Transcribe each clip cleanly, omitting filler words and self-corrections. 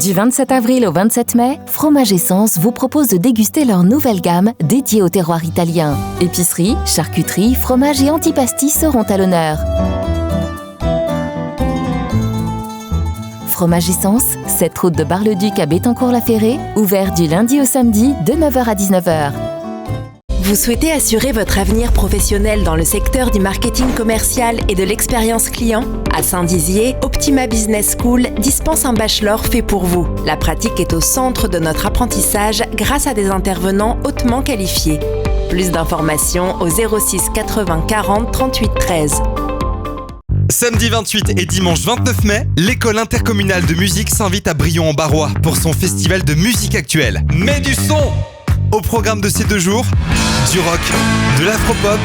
Du 27 avril au 27 mai, Fromage Essence vous propose de déguster leur nouvelle gamme dédiée au terroir italien. Épicerie, charcuterie, fromage et antipasti seront à l'honneur. Fromage Essence, 7 route de Bar-le-Duc à Bettencourt-la-Ferrée, ouvert du lundi au samedi de 9h à 19h. Vous souhaitez assurer votre avenir professionnel dans le secteur du marketing commercial et de l'expérience client ? À Saint-Dizier, Optima Business School dispense un bachelor fait pour vous. La pratique est au centre de notre apprentissage grâce à des intervenants hautement qualifiés. Plus d'informations au 06 80 40 38 13. Samedi 28 et dimanche 29 mai, l'école intercommunale de musique s'invite à Brion-en-Barrois pour son festival de musique actuelle. Mets du son! Au programme de ces 2 jours, du rock, de l'afropop,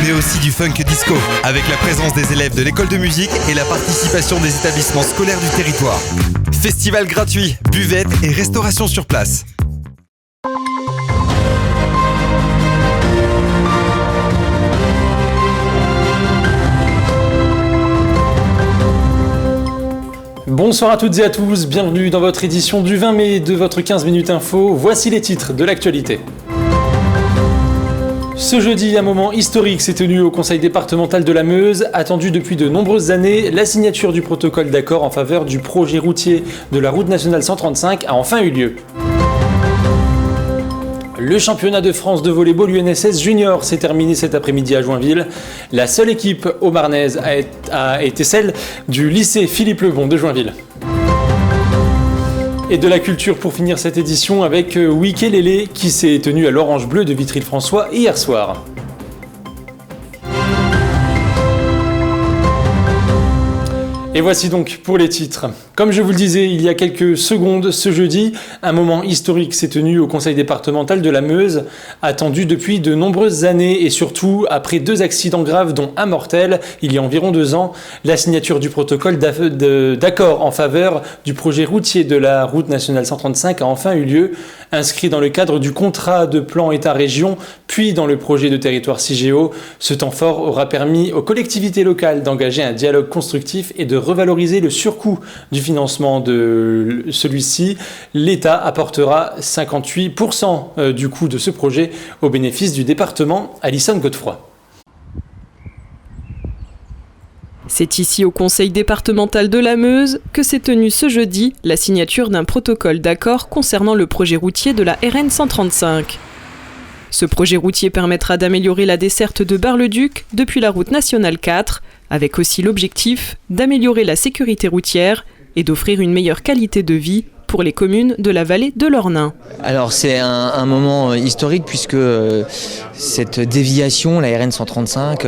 mais aussi du funk disco, avec la présence des élèves de l'école de musique et la participation des établissements scolaires du territoire. Festival gratuit, buvette et restauration sur place. Bonsoir à toutes et à tous, bienvenue dans votre édition du 20 mai de votre 15 minutes info. Voici les titres de l'actualité. Ce jeudi, un moment historique s'est tenu au conseil départemental de la Meuse. Attendu depuis de nombreuses années, la signature du protocole d'accord en faveur du projet routier de la route nationale 135 a enfin eu lieu. Le championnat de France de volley-ball UNSS Junior s'est terminé cet après-midi à Joinville. La seule équipe haut-marnaise a été celle du lycée Philippe Lebon de Joinville. Et de la culture pour finir cette édition avec Wikelele qui s'est tenu à l'Orange Bleu de Vitry-le-François hier soir. Et voici donc pour les titres. Comme je vous le disais il y a quelques secondes, ce jeudi, un moment historique s'est tenu au conseil départemental de la Meuse, attendu depuis de nombreuses années et surtout après 2 accidents graves dont un mortel il y a environ 2 ans. La signature du protocole d'accord en faveur du projet routier de la route nationale 135 a enfin eu lieu, inscrit dans le cadre du contrat de plan État-région, puis dans le projet de territoire CIGEO. Ce temps fort aura permis aux collectivités locales d'engager un dialogue constructif et de revaloriser le surcoût du financement de celui-ci. L'État apportera 58% du coût de ce projet au bénéfice du département. Alison Godefroy. C'est ici au conseil départemental de la Meuse que s'est tenue ce jeudi la signature d'un protocole d'accord concernant le projet routier de la RN 135. Ce projet routier permettra d'améliorer la desserte de Bar-le-Duc depuis la route nationale 4, avec aussi l'objectif d'améliorer la sécurité routière et d'offrir une meilleure qualité de vie pour les communes de la vallée de l'Ornain. Alors c'est un moment historique puisque cette déviation, la RN 135,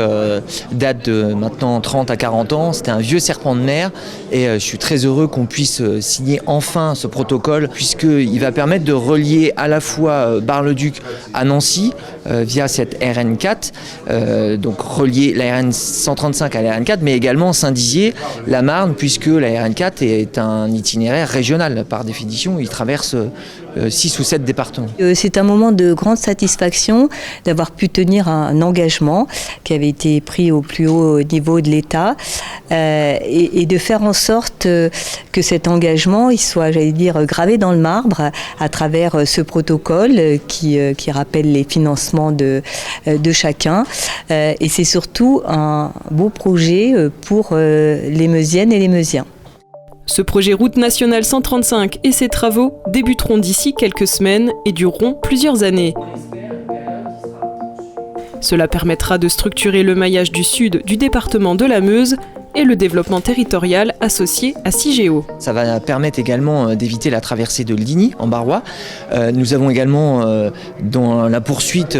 date de maintenant 30 à 40 ans. C'était un vieux serpent de mer et je suis très heureux qu'on puisse signer enfin ce protocole puisqu'il va permettre de relier à la fois Bar-le-Duc à Nancy via cette RN4, donc relier la RN 135 à la RN4, mais également Saint-Dizier, la Marne, puisque la RN4 est un itinéraire régional par définition, il traverse 6 ou 7 départements. C'est un moment de grande satisfaction d'avoir pu tenir un engagement qui avait été pris au plus haut niveau de l'État et de faire en sorte que cet engagement il soit, j'allais dire, gravé dans le marbre à travers ce protocole qui rappelle les financements de chacun. Et c'est surtout un beau projet pour les Meusiennes et les Meusiens. Ce projet route nationale 135 et ses travaux débuteront d'ici quelques semaines et dureront plusieurs années. Cela permettra de structurer le maillage du sud du département de la Meuse et le développement territorial associé à CIGEO. Ça va permettre également d'éviter la traversée de Ligny en Barrois. Nous avons également dans la poursuite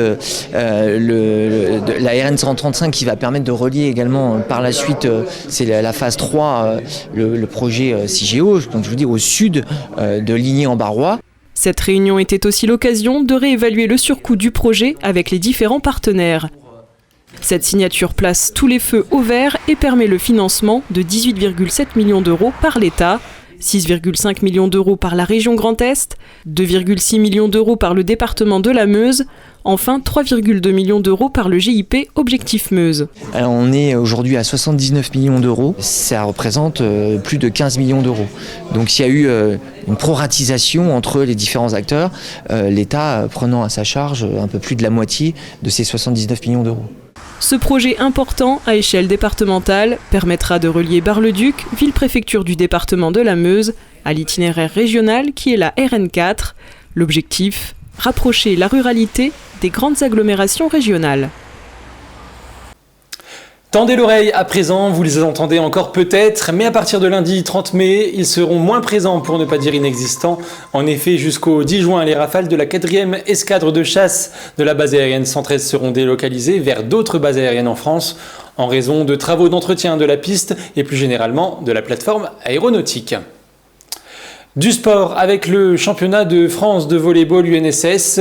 la RN 135 qui va permettre de relier également par la suite, c'est la phase 3, le projet CIGEO, donc je vous dis au sud de Ligny en Barrois. Cette réunion était aussi l'occasion de réévaluer le surcoût du projet avec les différents partenaires. Cette signature place tous les feux au vert et permet le financement de 18,7 millions d'euros par l'État 6,5 millions d'euros par la région Grand Est, 2,6 millions d'euros par le département de la Meuse, enfin 3,2 millions d'euros par le GIP Objectif Meuse. Alors on est aujourd'hui à 79 millions d'euros, ça représente plus de 15 millions d'euros. Donc il y a eu une proratisation entre les différents acteurs, l'État prenant à sa charge un peu plus de la moitié de ces 79 millions d'euros. Ce projet important à échelle départementale permettra de relier Bar-le-Duc, ville-préfecture du département de la Meuse, à l'itinéraire régional qui est la RN4. L'objectif, rapprocher la ruralité des grandes agglomérations régionales. Tendez l'oreille à présent, vous les entendez encore peut-être, mais à partir de lundi 30 mai, ils seront moins présents pour ne pas dire inexistants. En effet, jusqu'au 10 juin, les rafales de la 4e escadre de chasse de la base aérienne 113 seront délocalisées vers d'autres bases aériennes en France en raison de travaux d'entretien de la piste et plus généralement de la plateforme aéronautique. Du sport avec le championnat de France de volley-ball UNSS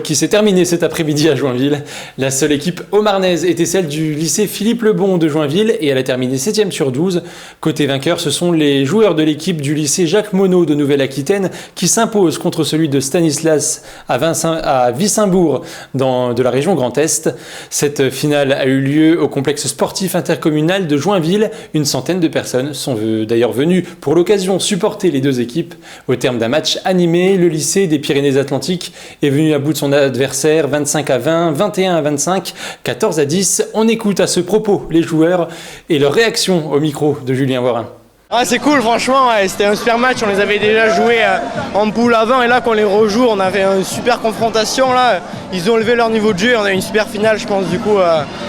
qui s'est terminé cet après-midi à Joinville. La seule équipe haut-marnaise était celle du lycée Philippe Lebon de Joinville et elle a terminé 7e sur 12. Côté vainqueur, ce sont les joueurs de l'équipe du lycée Jacques Monod de Nouvelle-Aquitaine qui s'imposent contre celui de Stanislas à Wissembourg de la région Grand Est. Cette finale a eu lieu au complexe sportif intercommunal de Joinville. Une centaine de personnes sont d'ailleurs venues pour l'occasion supporter les deux équipes. Au terme d'un match animé, le lycée des Pyrénées-Atlantiques est venu à bout de son adversaire 25-20, 21-25, 14-10. On écoute à ce propos les joueurs et leurs réactions au micro de Julien Voirin. Ah, c'est cool, franchement, ouais, c'était un super match, on les avait déjà joués en poule avant et là qu'on les rejoue, on avait une super confrontation là, ils ont levé leur niveau de jeu, on a eu une super finale je pense, du coup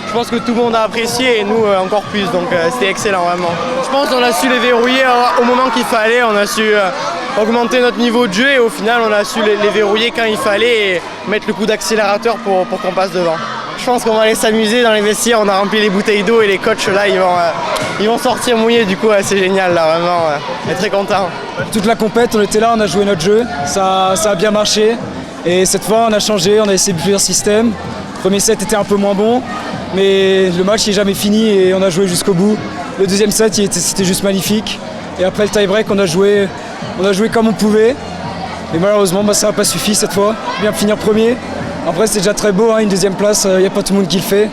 je pense que tout le monde a apprécié et nous encore plus, donc c'était excellent vraiment. Je pense qu'on a su les verrouiller au moment qu'il fallait, on a su augmenter notre niveau de jeu et au final on a su les verrouiller quand il fallait et mettre le coup d'accélérateur pour qu'on passe devant. Je pense qu'on va aller s'amuser dans les vestiaires, on a rempli les bouteilles d'eau et les coachs là ils vont sortir mouillés, du coup c'est génial là vraiment, on est très contents. Toute la compète, on était là, on a joué notre jeu, ça a bien marché et cette fois on a changé, on a essayé plusieurs systèmes. Le premier set était un peu moins bon mais le match n'est jamais fini et on a joué jusqu'au bout. Le deuxième set c'était juste magnifique et après le tie-break on a joué comme on pouvait et malheureusement ça n'a pas suffi cette fois, bien finir premier. Après c'est déjà très beau, une deuxième place, il n'y a pas tout le monde qui le fait.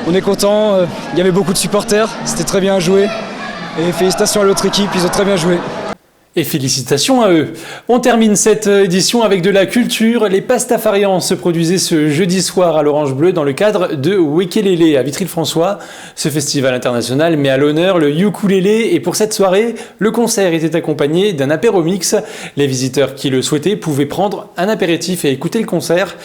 On est content, il y avait beaucoup de supporters, c'était très bien joué. Et félicitations à l'autre équipe, ils ont très bien joué. Et félicitations à eux. On termine cette édition avec de la culture. Les Pastafarians se produisaient ce jeudi soir à l'Orange Bleu dans le cadre de Wekelele à Vitry-le-François. Ce festival international met à l'honneur le ukulélé et pour cette soirée, le concert était accompagné d'un apéro-mix. Les visiteurs qui le souhaitaient pouvaient prendre un apéritif et écouter le concert.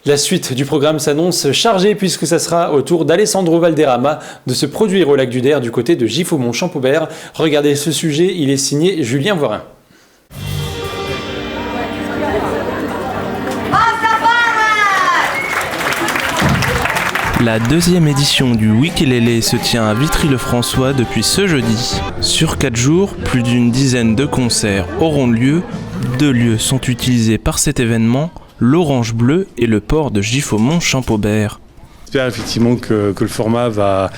La suite du programme s'annonce chargée puisque ça sera au tour d'Alessandro Valderrama de se produire au Lac du Der du côté de Giffaumont-Champaubert. Regardez ce sujet, il est signé Julien Voirin. La deuxième édition du Wekelele se tient à Vitry-le-François depuis ce jeudi. Sur 4 jours, plus d'une dizaine de concerts auront lieu. 2 lieux sont utilisés par cet événement, l'Orange Bleu et le port de Giffaumont-Champaubert. J'espère effectivement que le format va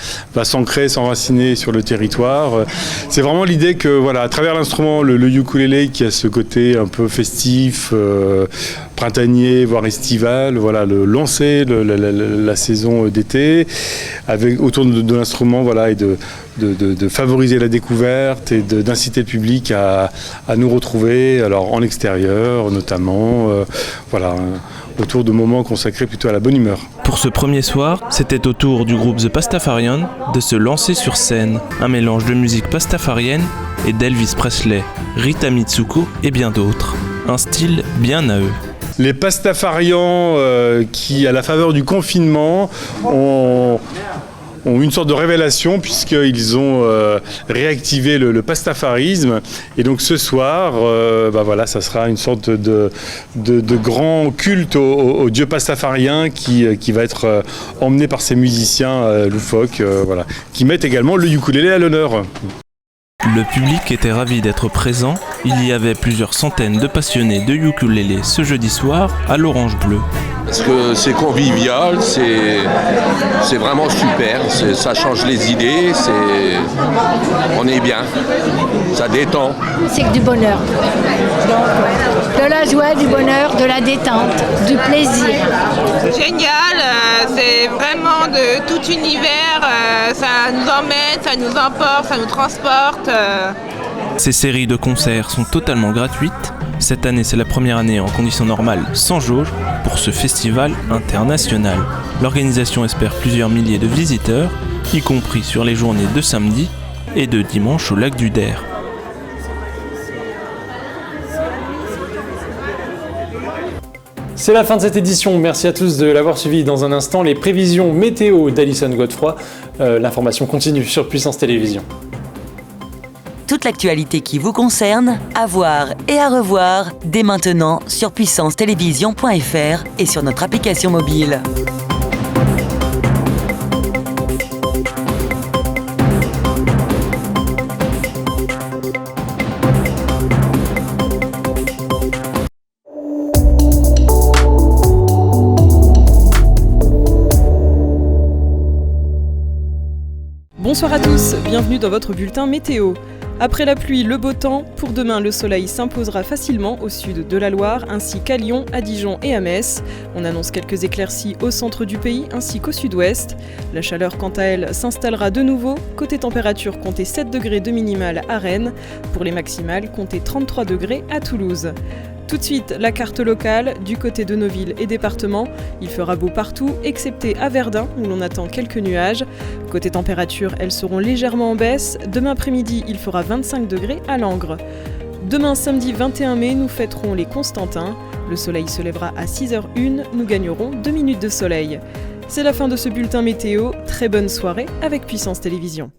s'ancrer, s'enraciner sur le territoire. C'est vraiment l'idée que voilà, à travers l'instrument, le ukulélé qui a ce côté un peu festif, printanier, voire estival, voilà, lancer la saison d'été autour de l'instrument, voilà, et de favoriser la découverte et d'inciter le public à nous retrouver, alors en extérieur notamment, voilà, autour de moments consacrés plutôt à la bonne humeur. Pour ce premier soir, c'était au tour du groupe The Pastafarian de se lancer sur scène. Un mélange de musique pastafarienne et d'Elvis Presley, Rita Mitsuko et bien d'autres. Un style bien à eux. Les Pastafarians qui, à la faveur du confinement, ont une sorte de révélation puisqu'ils ont réactivé le pastafarisme et donc ce soir voilà, ça sera une sorte de grand culte au dieu pastafarien qui va être emmené par ces musiciens loufoques voilà, qui mettent également le ukulélé à l'honneur. Le public était ravi d'être présent. Il y avait plusieurs centaines de passionnés de ukulélé ce jeudi soir à l'Orange Bleu. Parce que c'est convivial, c'est vraiment super, ça change les idées, on est bien, ça détend. C'est que du bonheur. Donc, de la joie, du bonheur, de la détente, du plaisir. Génial, c'est vraiment de tout univers, ça nous emmène, ça nous emporte, ça nous transporte. Ces séries de concerts sont totalement gratuites. Cette année, c'est la première année en conditions normales, sans jauge, pour ce festival international. L'organisation espère plusieurs milliers de visiteurs, y compris sur les journées de samedi et de dimanche au lac du Der. C'est la fin de cette édition. Merci à tous de l'avoir suivi. Dans un instant, les prévisions météo d'Alison Godefroy. L'information continue sur Puissance Télévisions. Toute l'actualité qui vous concerne, à voir et à revoir dès maintenant sur puissancetélévision.fr et sur notre application mobile. Bonsoir à tous, bienvenue dans votre bulletin météo. Après la pluie, le beau temps, pour demain le soleil s'imposera facilement au sud de la Loire ainsi qu'à Lyon, à Dijon et à Metz. On annonce quelques éclaircies au centre du pays ainsi qu'au sud-ouest. La chaleur quant à elle s'installera de nouveau. Côté température, comptez 7 degrés de minimale à Rennes. Pour les maximales, comptez 33 degrés à Toulouse. Tout de suite, la carte locale, du côté de nos villes et départements. Il fera beau partout, excepté à Verdun, où l'on attend quelques nuages. Côté température, elles seront légèrement en baisse. Demain après-midi, il fera 25 degrés à Langres. Demain, samedi 21 mai, nous fêterons les Constantins. Le soleil se lèvera à 6h01, nous gagnerons 2 minutes de soleil. C'est la fin de ce bulletin météo. Très bonne soirée avec Puissance Télévisions.